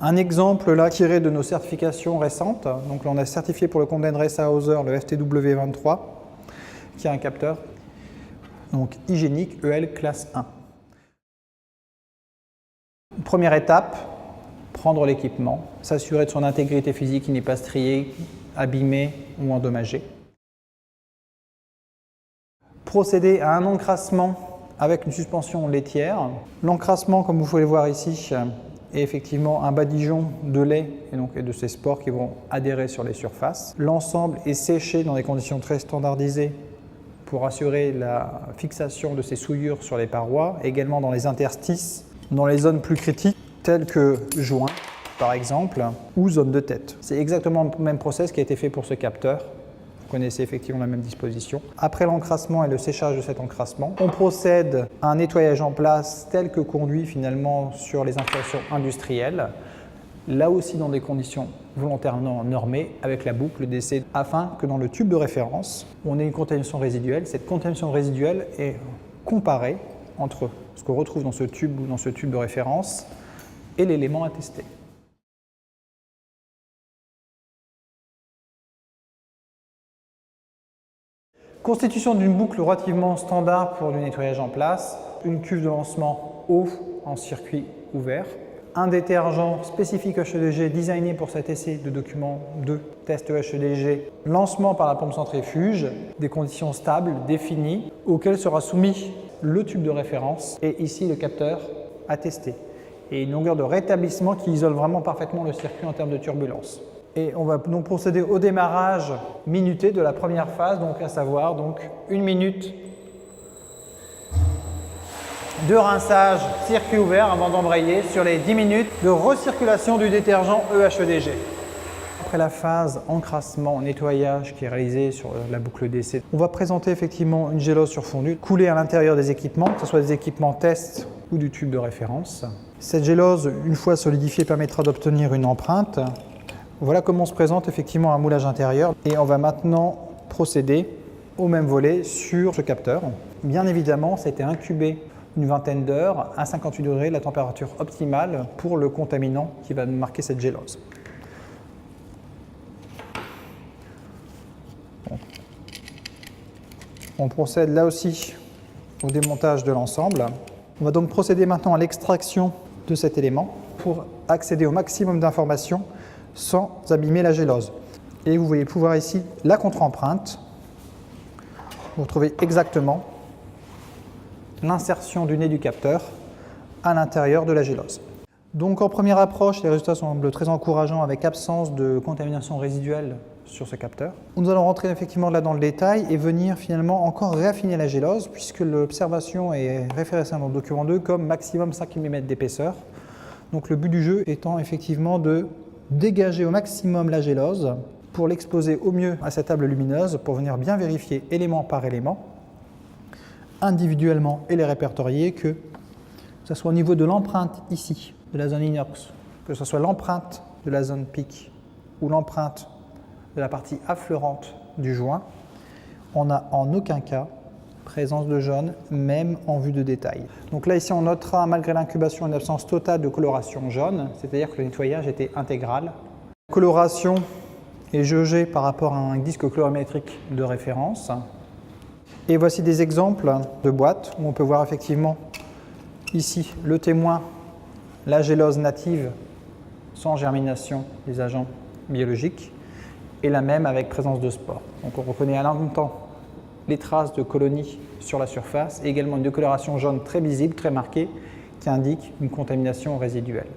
Un exemple là tiré de nos certifications récentes. Donc là, on a certifié pour le compte d'Endressa Hauser le FTW23, qui est un capteur donc hygiénique EL classe 1. Première étape, prendre l'équipement, s'assurer de son intégrité physique qui n'est pas striée, abîmée ou endommagée. Procéder à un encrassement avec une suspension laitière. L'encrassement, comme vous pouvez le voir ici, est effectivement un badigeon de lait et de ces spores qui vont adhérer sur les surfaces. L'ensemble est séché dans des conditions très standardisées pour assurer la fixation de ces souillures sur les parois, également dans les interstices, dans les zones plus critiques telles que joints par exemple, ou zone de tête. C'est exactement le même process qui a été fait pour ce capteur. Vous connaissez effectivement la même disposition. Après l'encrassement et le séchage de cet encrassement, on procède à un nettoyage en place tel que conduit finalement sur les installations industrielles, là aussi dans des conditions volontairement normées avec la boucle d'essai, afin que dans le tube de référence, on ait une contamination résiduelle. Cette contamination résiduelle est comparée entre ce qu'on retrouve dans ce tube ou dans ce tube de référence et l'élément à tester. Constitution d'une boucle relativement standard pour du nettoyage en place, une cuve de lancement eau en circuit ouvert, un détergent spécifique HEDG designé pour cet essai de document de test HEDG, lancement par la pompe centrifuge, des conditions stables définies auxquelles sera soumis le tube de référence et ici le capteur à tester. Et une longueur de rétablissement qui isole vraiment parfaitement le circuit en termes de turbulence. Et on va donc procéder au démarrage minuté de la première phase, donc à savoir 1 minute de rinçage circuit ouvert avant d'embrayer sur les 10 minutes de recirculation du détergent EHEDG. Après la phase encrassement, nettoyage qui est réalisé sur la boucle d'essai, on va présenter effectivement une gélose surfondue coulée à l'intérieur des équipements, que ce soit des équipements test ou du tube de référence. Cette gélose, une fois solidifiée, permettra d'obtenir une empreinte. Voilà comment se présente effectivement un moulage intérieur et on va maintenant procéder au même volet sur ce capteur. Bien évidemment, ça a été incubé une vingtaine d'heures à 58 degrés, la température optimale pour le contaminant qui va marquer cette gélose. On procède là aussi au démontage de l'ensemble. On va donc procéder maintenant à l'extraction de cet élément pour accéder au maximum d'informations sans abîmer la gélose. Et vous voyez pouvoir ici la contre-empreinte. Vous retrouvez exactement l'insertion du nez du capteur à l'intérieur de la gélose. Donc en première approche, les résultats semblent très encourageants avec absence de contamination résiduelle sur ce capteur. Nous allons rentrer effectivement là dans le détail et venir finalement encore réaffiner la gélose puisque l'observation est référencée dans le document 2 comme maximum 5 mm d'épaisseur. Donc le but du jeu étant effectivement de dégager au maximum la gélose pour l'exposer au mieux à cette table lumineuse pour venir bien vérifier élément par élément, individuellement et les répertorier, que ce soit au niveau de l'empreinte ici, de la zone inox, que ce soit l'empreinte de la zone pic ou l'empreinte de la partie affleurante du joint, on n'a en aucun cas présence de jaune, même en vue de détail. Donc là, ici, on notera, malgré l'incubation, une absence totale de coloration jaune, c'est-à-dire que le nettoyage était intégral. La coloration est jaugée par rapport à un disque colorimétrique de référence. Et voici des exemples de boîtes où on peut voir effectivement ici le témoin, la gélose native sans germination des agents biologiques, et la même avec présence de spores. Donc on reconnaît à l'instant les traces de colonies sur la surface et également une décoloration jaune très visible, très marquée, qui indique une contamination résiduelle.